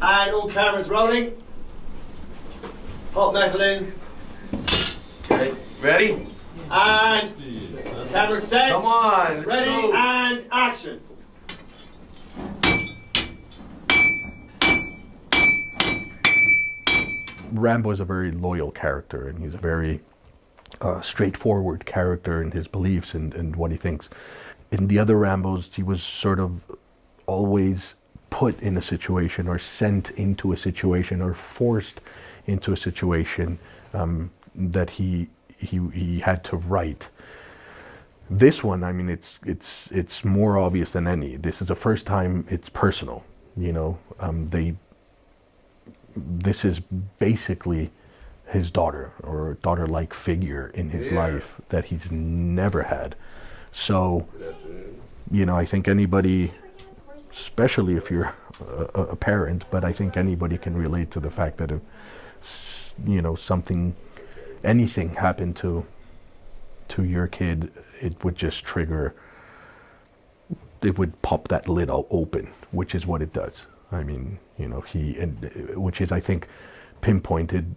And all cameras rolling. Hot metal in. Okay, ready? And camera set. Come on, let's ready go. And action. Rambo is a very loyal character, and he's a very straightforward character in his beliefs and what he thinks. In the other Rambos, he was sort of always put in a situation or sent into a situation or forced into a situation that he had to write. This one, I mean, it's more obvious than any. This is the first time it's personal. You know, this is basically his daughter or daughter-like figure in his life that he's never had. So, you know, I think anybody, especially if you're a parent, but I think anybody can relate to the fact that if, you know, anything happened to your kid, it would just trigger, it would pop that lid open, which is what it does. I mean, you know, which is, I think, pinpointed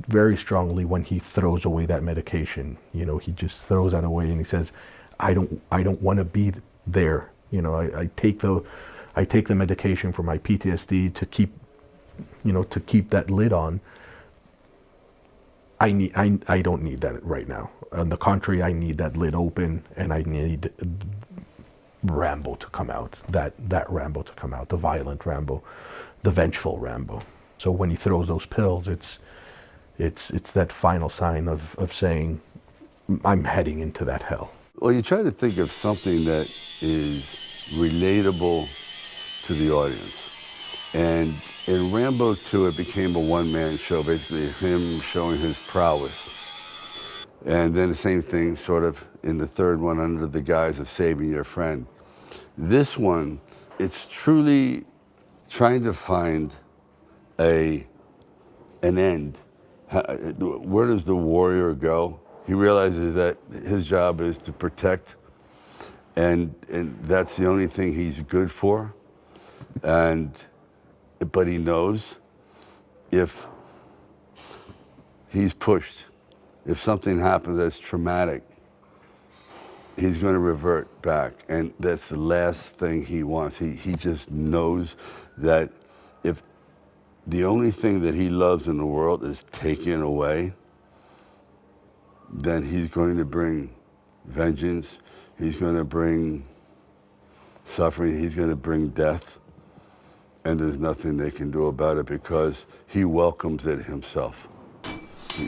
very strongly when he throws away that medication. You know, he just throws that away and he says, I don't want to be there. You know, I take the medication for my PTSD to keep that lid on. I don't need that right now. On the contrary, I need that lid open, and I need Rambo to come out, that Rambo to come out, the violent Rambo, the vengeful Rambo. So when he throws those pills, it's that final sign of saying, I'm heading into that hell. Well, you try to think of something that is relatable to the audience. And in Rambo 2, it became a one-man show, basically him showing his prowess. And then the same thing sort of in the third one under the guise of saving your friend. This one, it's truly trying to find an end. Where does the warrior go? He realizes that his job is to protect, and that's the only thing he's good for. But he knows if he's pushed, if something happens that's traumatic, he's going to revert back, and that's the last thing he wants. He just knows that if the only thing that he loves in the world is taken away, then he's going to bring vengeance, he's going to bring suffering, he's going to bring death, and there's nothing they can do about it because he welcomes it himself.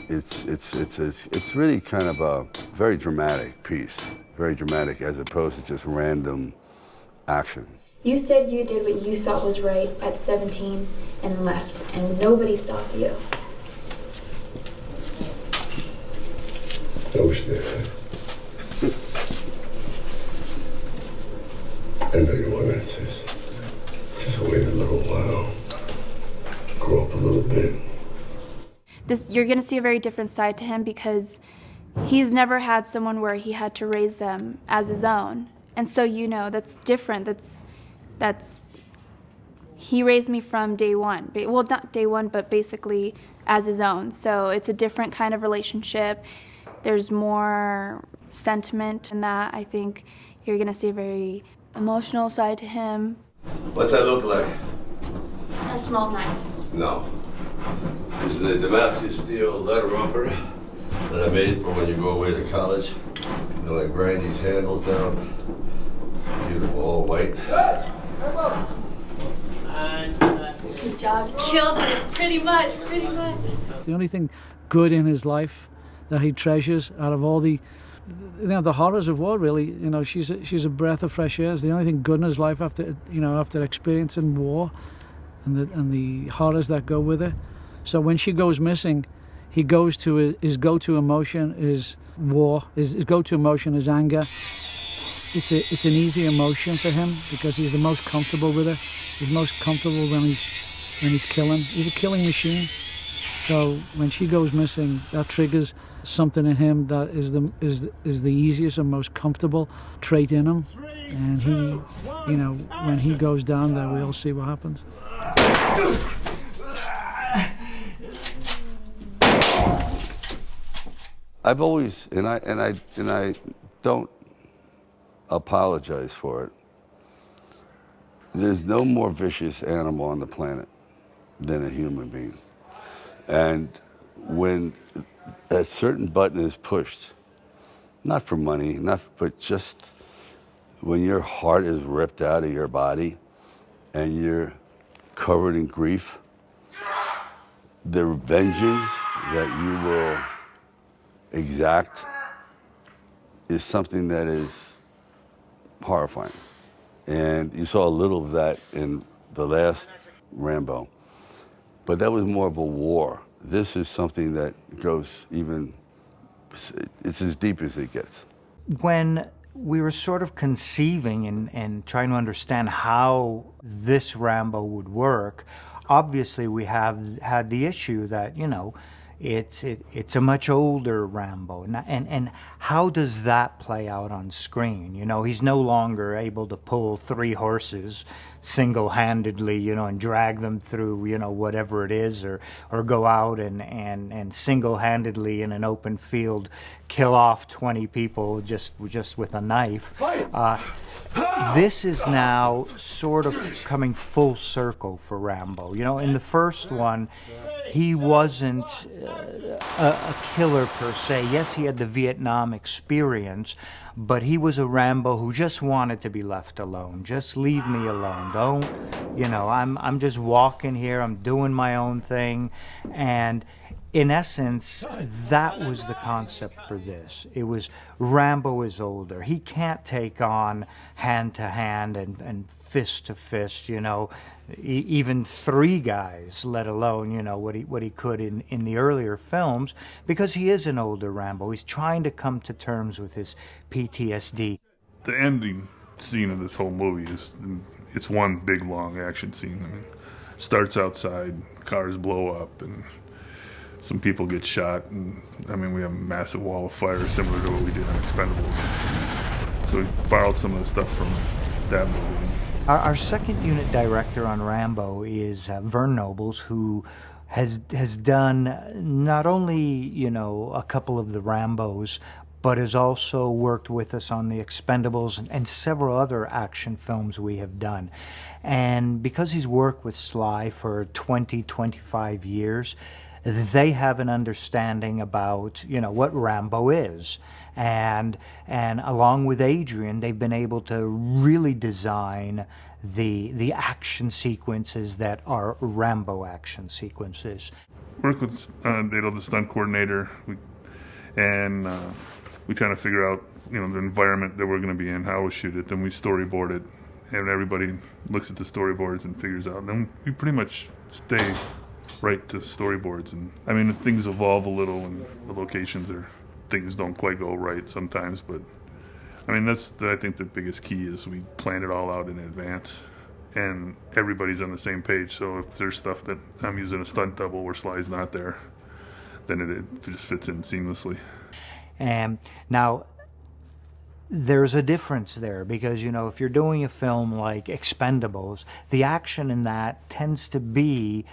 It's really kind of a very dramatic piece, very dramatic as opposed to just random action. You said you did what you thought was right at 17 and left, and nobody stopped you. I wish they had. I know you want answers. Just wait a little while. Grow up a little bit. You're going to see a very different side to him because he's never had someone where he had to raise them as his own. And so, you know, that's different. He raised me from day one. Well, not day one, but basically as his own. So it's a different kind of relationship. There's more sentiment in that. I think you're going to see a very emotional side to him. What's that look like? A small knife. No. This is a Damascus steel letter romper that I made for when you go away to college. You know, I grind these handles down. Beautiful, all white. Good job. Killed it. Pretty much. The only thing good in his life that he treasures out of all the horrors of war, really, you know, she's a breath of fresh air. It's the only thing good in his life after experiencing war and the horrors that go with it. So when she goes missing, he goes to his go-to emotion is war. His go-to emotion is anger. It's an easy emotion for him because he's the most comfortable with it. He's most comfortable when he's killing. He's a killing machine. So when she goes missing, that triggers something in him that is the easiest and most comfortable trait in him. And he, you know, when he goes down there, we'll see what happens. I've always, and I don't apologize for it. There's no more vicious animal on the planet than a human being. And when a certain button is pushed, not for money, but just when your heart is ripped out of your body and you're covered in grief, the vengeance that you will exact is something that is horrifying. And you saw a little of that in the last Rambo, but that was more of a war. This is something that goes even, it's as deep as it gets. When we were sort of conceiving and trying to understand how this Rambo would work, obviously we have had the issue that, you know, it's a much older Rambo, and how does that play out on screen? You know, he's no longer able to pull 3 horses single-handedly, you know, and drag them through, you know, whatever it is, or go out and single-handedly in an open field kill off 20 people just with a knife. This is now sort of coming full circle for Rambo. You know, in the first one, he wasn't a killer per se. Yes, he had the Vietnam experience, but he was a Rambo who just wanted to be left alone. Just leave me alone. Don't, you know, I'm just walking here, I'm doing my own thing. And in essence, that was the concept for this. It was Rambo is older. He can't take on hand to hand and fist to fist, you know, even 3 guys, let alone, you know, what he could in the earlier films, because he is an older Rambo. He's trying to come to terms with his PTSD. The ending scene of this whole movie it's one big long action scene. I mean, it starts outside, cars blow up, and some people get shot, and I mean, we have a massive wall of fire similar to what we did on Expendables. So we borrowed some of the stuff from that movie. Our second unit director on Rambo is Vern Nobles, who has done not only, you know, a couple of the Rambos, but has also worked with us on the Expendables and several other action films we have done. And because he's worked with Sly for 25 years, they have an understanding about, you know, what Rambo is. And along with Adrian, they've been able to really design the action sequences that are Rambo action sequences. Work with Dado, the stunt coordinator, and we trying to figure out, you know, the environment that we're going to be in, how we shoot it. Then we storyboard it, and everybody looks at the storyboards and figures out. And then we pretty much stay right to storyboards. And I mean, things evolve a little, and the locations things don't quite go right sometimes. But I mean, I think the biggest key is we plan it all out in advance, and everybody's on the same page. So if there's stuff that I'm using a stunt double where Sly's not there, then it just fits in seamlessly. Now, there's a difference there because, you know, if you're doing a film like Expendables, the action in that tends to be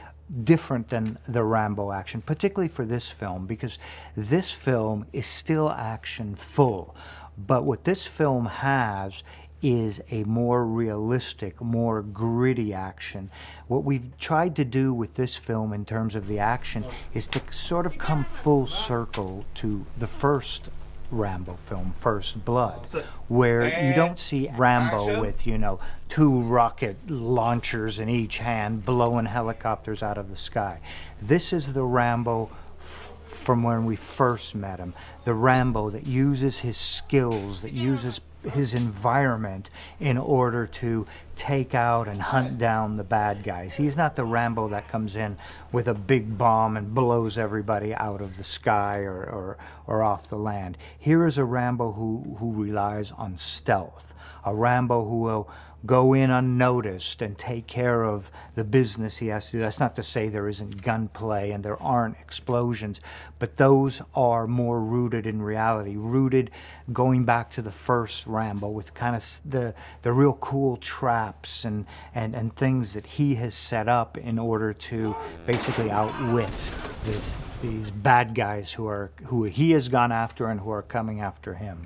different than the Rambo action, particularly for this film, because this film is still action full. But what this film has is a more realistic, more gritty action. What we've tried to do with this film in terms of the action is to sort of come full circle to the first Rambo film, First Blood, where you don't see Rambo with, you know, 2 rocket launchers in each hand blowing helicopters out of the sky. This is the Rambo from when we first met him, the Rambo that uses his skills, that uses his environment in order to take out and hunt down the bad guys. He's not the Rambo that comes in with a big bomb and blows everybody out of the sky or off the land. Here is a Rambo who relies on stealth, a Rambo who will go in unnoticed and take care of the business he has to do. That's not to say there isn't gunplay and there aren't explosions, but those are more rooted in reality, rooted going back to the first Rambo with kind of the real cool traps and things that he has set up in order to basically outwit these bad guys who he has gone after and who are coming after him.